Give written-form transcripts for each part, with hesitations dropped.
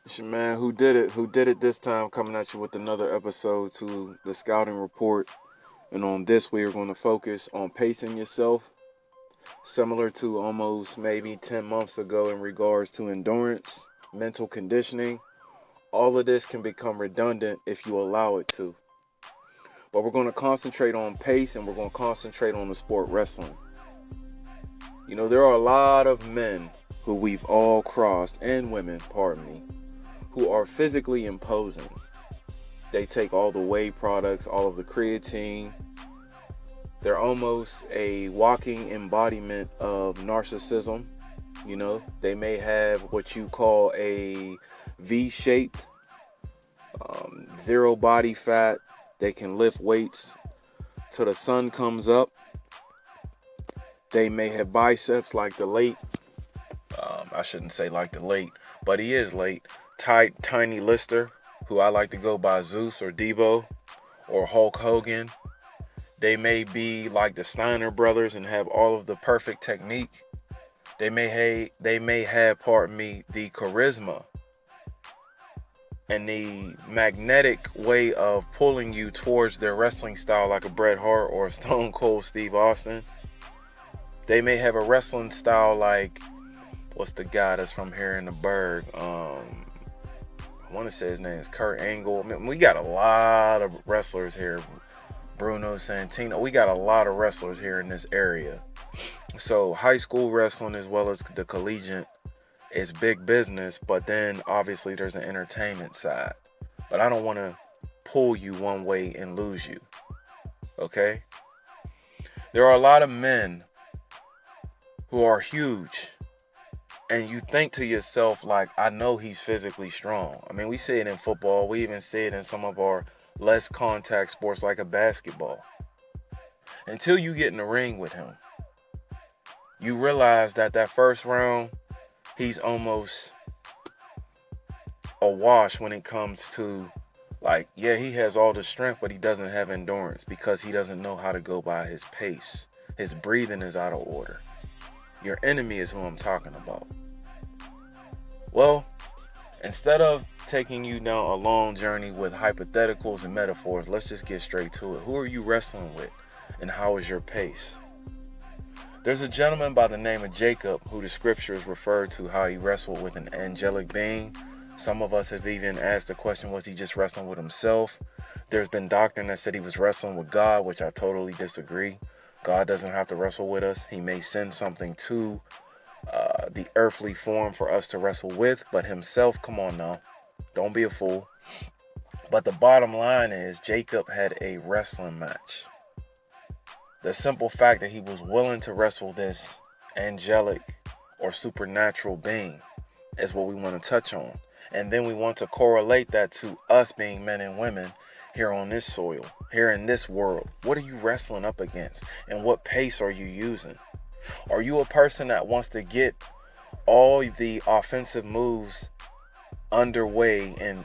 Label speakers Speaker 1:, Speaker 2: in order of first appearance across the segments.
Speaker 1: It's your man who did it. Who did it this time? Coming at you with another episode to the scouting report. And on this, we are going to focus on pacing yourself, similar to almost maybe 10 months ago in regards to endurance, mental conditioning. All of this can become redundant if you allow it to. But we're going to concentrate on pace and we're going to concentrate on the sport wrestling. You know, there are a lot of men who we've all crossed, and women, pardon me, who are physically imposing. They take all the whey products, all of the creatine. They're almost a walking embodiment of narcissism. You know, they may have what you call a V-shaped, zero body fat. They can lift weights till the sun comes up. They may have biceps like the late, I shouldn't say like the late, but he is late, Tiny Lister, who I like to go by Zeus or Debo or Hulk Hogan. They may be like the Steiner brothers and have all of the perfect technique. They may have, pardon me, the charisma and the magnetic way of pulling you towards their wrestling style like a Bret Hart or a Stone Cold Steve Austin. They may have a wrestling style like, what's the guy that's from here in the Berg? I want to say his name is Kurt Angle. I mean, we got a lot of wrestlers here. Bruno Santino. We got a lot of wrestlers here in this area. So high school wrestling as well as the collegiate is big business, but then obviously there's an entertainment side. But I don't want to pull you one way and lose you. Okay? There are a lot of men who are huge, and you think to yourself, like, I know he's physically strong. I mean, we see it in football. We even see it in some of our less contact sports like a basketball. Until you get in the ring with him, you realize that first round, he's almost a wash when it comes to, like, yeah, he has all the strength, but he doesn't have endurance because he doesn't know how to go by his pace. His breathing is out of order. Your enemy is who I'm talking about. Well, instead of taking you down a long journey with hypotheticals and metaphors, let's just get straight to it. Who are you wrestling with, and how is your pace? There's a gentleman by the name of Jacob who the scriptures refer to how he wrestled with an angelic being. Some of us have even asked the question, was he just wrestling with himself? There's been doctrine that said he was wrestling with God, which I totally disagree. God doesn't have to wrestle with us. He may send something to the earthly form for us to wrestle with, but himself, come on now, don't be a fool. But the bottom line is Jacob had a wrestling match. The simple fact that he was willing to wrestle this angelic or supernatural being is what we want to touch on. And then we want to correlate that to us being men and women here on this soil, here in this world. What are you wrestling up against? And what pace are you using? Are you a person that wants to get all the offensive moves underway and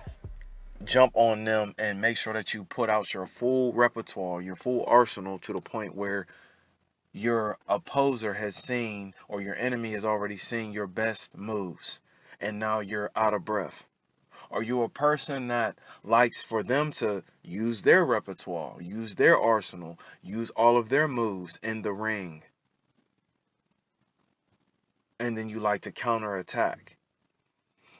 Speaker 1: jump on them and make sure that you put out your full repertoire, your full arsenal to the point where your opposer has seen, or your enemy has already seen your best moves and now you're out of breath? Are you a person that likes for them to use their repertoire, use their arsenal, use all of their moves in the ring, and then you like to counterattack?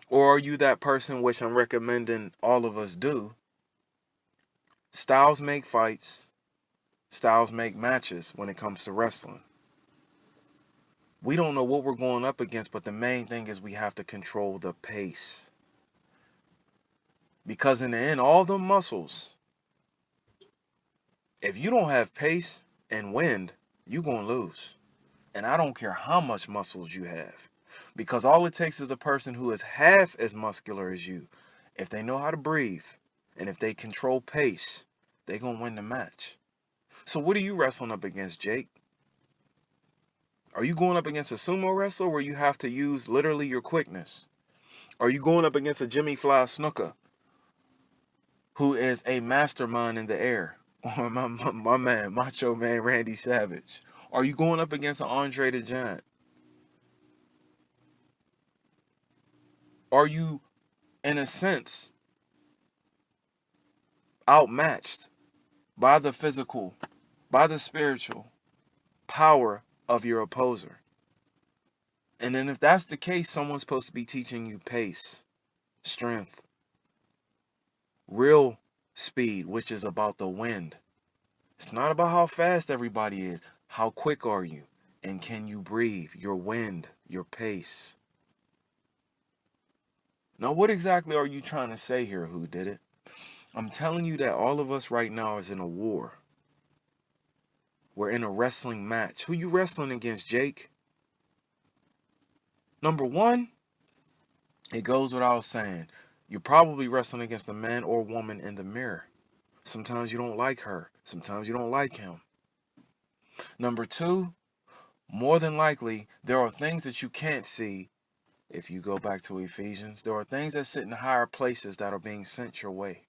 Speaker 1: Or are you that person, which I'm recommending all of us do? Styles make fights, styles make matches when it comes to wrestling. We don't know what we're going up against, but the main thing is we have to control the pace. Because in the end, all the muscles, if you don't have pace and wind, you're going to lose. And I don't care how much muscles you have. Because all it takes is a person who is half as muscular as you. If they know how to breathe and if they control pace, they're going to win the match. So what are you wrestling up against, Jake? Are you going up against a sumo wrestler where you have to use literally your quickness? Are you going up against a Jimmy Fly Snuka who is a mastermind in the air? Or my man, Macho Man Randy Savage? Are you going up against an Andre the Giant? Are you in a sense, outmatched by the physical, by the spiritual power of your opposer. And then if that's the case, someone's supposed to be teaching you pace, strength, real speed, which is about the wind. It's not about how fast everybody is. How quick are you? And can you breathe? Your wind, your pace. Now, what exactly are you trying to say here, Whodidit? I'm telling you that all of us right now is in a war. We're in a wrestling match. Who you wrestling against, Jake? Number one, it goes without saying, you're probably wrestling against a man or woman in the mirror. Sometimes you don't like her. Sometimes you don't like him. Number two, more than likely, there are things that you can't see. If you go back to Ephesians, there are things that sit in higher places that are being sent your way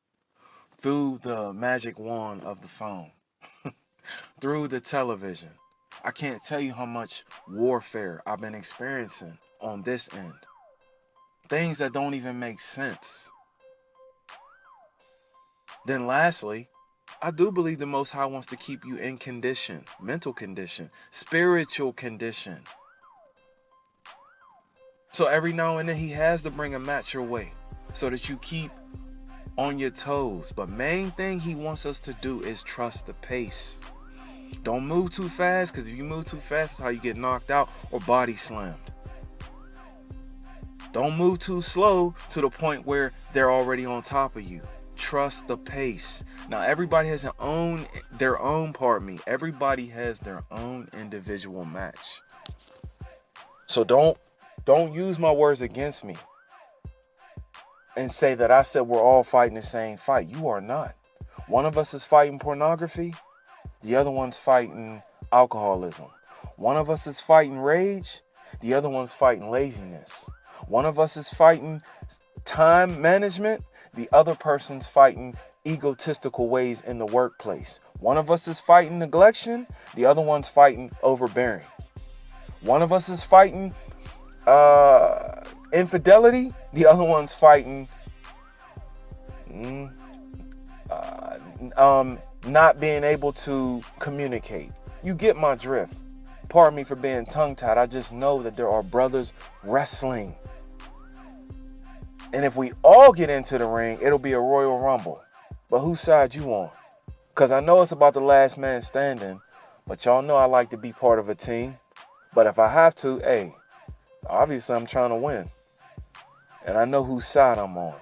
Speaker 1: through the magic wand of the phone, through the television. I can't tell you how much warfare I've been experiencing on this end. Things that don't even make sense. Then lastly, I do believe the Most High wants to keep you in condition, mental condition, spiritual condition. So every now and then he has to bring a match your way so that you keep on your toes. But main thing he wants us to do is trust the pace. Don't move too fast, because if you move too fast, it's how you get knocked out or body slammed. Don't move too slow to the point where they're already on top of you. Trust the pace. Now everybody has everybody has their own individual match. So don't use my words against me and say that I said we're all fighting the same fight. You are not. One of us is fighting pornography. The other one's fighting alcoholism. One of us is fighting rage. The other one's fighting laziness. One of us is fighting time management. The other person's fighting egotistical ways in the workplace. One of us is fighting neglection. The other one's fighting overbearing. One of us is fighting infidelity. The other one's fighting not being able to communicate. You get my drift. Pardon me for being tongue-tied. I just know that there are brothers wrestling. And if we all get into the ring, it'll be a Royal Rumble. But whose side you on? Because I know it's about the last man standing, but y'all know I like to be part of a team. But if I have to, hey, obviously I'm trying to win. And I know whose side I'm on.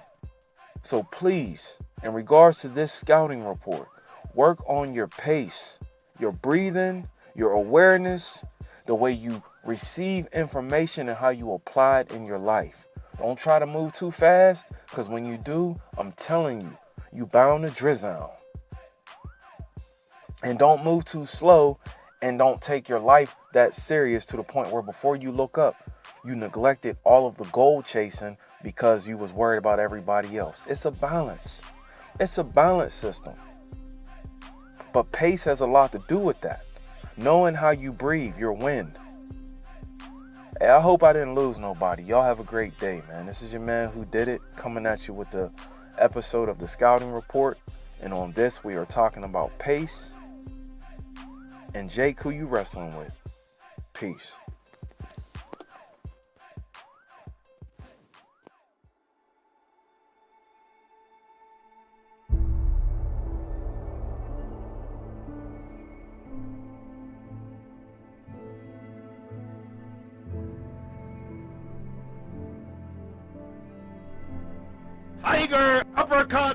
Speaker 1: So please, in regards to this scouting report, work on your pace, your breathing, your awareness, the way you receive information and how you apply it in your life. Don't try to move too fast, because when you do, I'm telling you, you bound to drizzle. And don't move too slow, and don't take your life that serious to the point where before you look up, you neglected all of the goal chasing because you was worried about everybody else. It's a balance. It's a balance system. But pace has a lot to do with that. Knowing how you breathe, your wind. Hey, I hope I didn't lose nobody. Y'all have a great day, man. This is your man Whodidit coming at you with the episode of the Scouting Report. And on this, we are talking about pace. And Jake, who you wrestling with? Peace.
Speaker 2: Tiger uppercut!